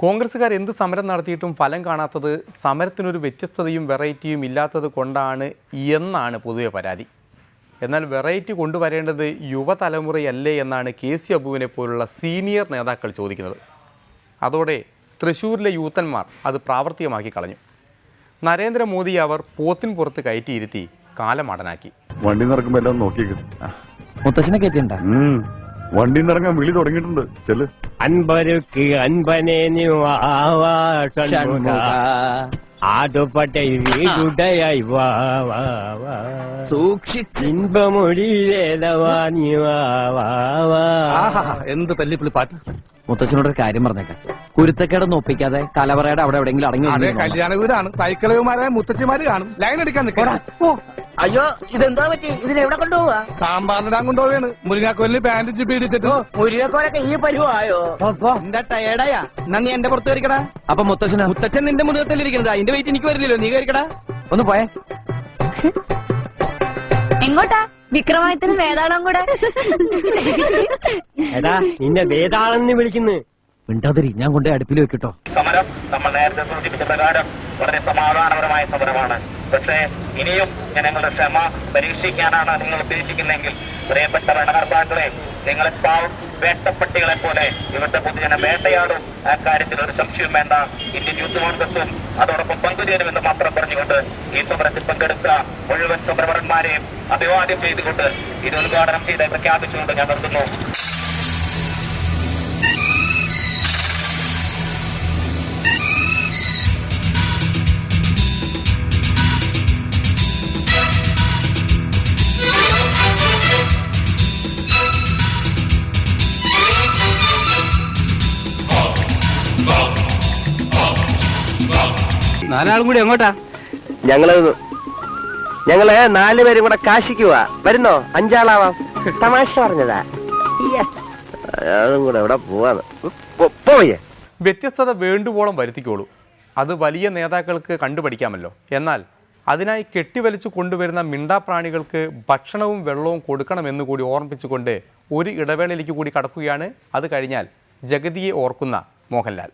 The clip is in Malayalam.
കോൺഗ്രസ്സുകാർ എന്ത് സമരം നടത്തിയിട്ടും ഫലം കാണാത്തത് സമരത്തിനൊരു വ്യത്യസ്തതയും വെറൈറ്റിയും ഇല്ലാത്തത് കൊണ്ടാണ് എന്നാണ് പൊതുവെ പരാതി. എന്നാൽ വെറൈറ്റി കൊണ്ടുവരേണ്ടത് യുവതലമുറയല്ലേ എന്നാണ് KC അബുവിനെ പോലുള്ള സീനിയർ നേതാക്കൾ ചോദിക്കുന്നത്. അതോടെ തൃശ്ശൂരിലെ യൂത്തന്മാർ അത് പ്രാവർത്തികമാക്കി കളഞ്ഞു. നരേന്ദ്രമോദി അവർ പോത്തിൻ പുറത്ത് കയറ്റിയിരുത്തി കാലമാടനാക്കി. വണ്ടി നിറക്കുമ്പോ എല്ലാം നോക്കിയേക്കും. മുത്തശ്ശനെ കയറ്റിണ്ട വണ്ടി നിറങ്ങാൻ വിളി തുടങ്ങിയിട്ടുണ്ട്. ചെല് അൻപരുക്ക് അൻപനെ ആടുപട്ടെ വീടുടയായി സൂക്ഷിച്ച് ഇൻപമൊഴിയിലേതവാ എന്ത് തല്ലിപ്പുള്ളി പാട്ട്. മുത്തച്ഛനോടൊരു കാര്യം പറഞ്ഞേക്കാം, കുരുത്തക്കേടൊന്നും ഒപ്പിക്കാതെ കലവറയുടെ അവിടെ എവിടെയെങ്കിലും അടങ്ങി. കല്യാണ വീടാണ്, തൈക്കളവുമാരായ മുത്തച്ഛിമാര് കാണും. ലൈൻ എടുക്കാൻ നിൽക്കണം. അയ്യോ, ഇതെന്താ പറ്റി? ഇതിനെവിടെ കൊണ്ടുപോവാ? സാമ്പാറിനിടാൻ കൊണ്ടുപോവാണ്. മുരിങ്ങാക്കോലിന് പാന്റ് പീഡിച്ചിട്ട്. മുരിങ്ങക്കോലൊക്കെ ഈ പരുവായോ? എന്താ ടയേർഡായാ? എന്നാ നീ എന്റെ പുറത്ത് കയറിക്കടാ. അപ്പൊ മുത്തച്ഛൻ നിന്റെ മുതുകത്തിലിരിക്കണത്, അതിന്റെ വെയിറ്റ് എനിക്ക് വരില്ലല്ലോ. നീ കയറിക്കടാ. ഒന്ന് പോയേ. എങ്ങോട്ടാ? വിക്രമാദിത്യന് വേതാളം കൂടെ. എടാ, നിന്നെ വേതാളെന്ന് വിളിക്കുന്നു. മിണ്ടാതിരി, ഞാൻ കൊണ്ടേ അടുപ്പിൽ വെക്കിട്ടോ. സമരം നമ്മൾ നേരത്തെ സൂചിപ്പിച്ച പ്രകാരം വളരെ സമാധാനപരമായ സമരമാണ്. പക്ഷേ ഇനിയും ജനങ്ങളുടെ ക്ഷമ പരീക്ഷിക്കാനാണ് നിങ്ങൾ ഉദ്ദേശിക്കുന്നതെങ്കിൽ പ്രിയപ്പെട്ട ഭരണകർത്താക്കളെ, നിങ്ങളെ പാവം വേട്ടപ്പട്ടികളെ പോലെ ഇവരുടെ പൊതുജനം വേട്ടയാടും. ആ കാര്യത്തിൽ ഒരു സംശയവും വേണ്ട. ഇന്ത്യൻ യൂത്ത് കോൺഗ്രസും അതോടൊപ്പം പങ്കുചേരുമെന്ന് മാത്രം പറഞ്ഞുകൊണ്ട് ഈ സമരത്തിൽ പങ്കെടുത്ത മുഴുവൻ സമരപരന്മാരെയും അഭിവാദ്യം ചെയ്തുകൊണ്ട് ഇത് ഉദ്ഘാടനം ചെയ്ത് പ്രഖ്യാപിച്ചുകൊണ്ട് ഞാൻ നിർത്തുന്നു. നാലാളും കൂടി എങ്ങോട്ടാ? ഞങ്ങള് 4 പേരും കൂടെ കാശിക്ക് പോവാ. വരുന്നോ? 5 ആളാവാം. തമാശ പറഞ്ഞതാ. അയാളും കൂടെ എവിടെ പോവാന്ന് പോയേ. വ്യത്യസ്തത വേണ്ടുവോളം വരുത്തിക്കോളൂ, അത് വലിയ നേതാക്കൾക്ക് കണ്ടുപഠിക്കാമല്ലോ. എന്നാൽ അതിനായി കെട്ടിവലിച്ചു കൊണ്ടുവരുന്ന മിണ്ടാപ്രാണികൾക്ക് ഭക്ഷണവും വെള്ളവും കൊടുക്കണമെന്ന് കൂടി ഓർമ്മിപ്പിച്ചുകൊണ്ട് ഒരു ഇടവേളയിലേക്ക് കൂടി കടക്കുകയാണ്. അത് കഴിഞ്ഞാൽ ജഗതിയെ ഓർക്കുന്ന മോഹൻലാൽ.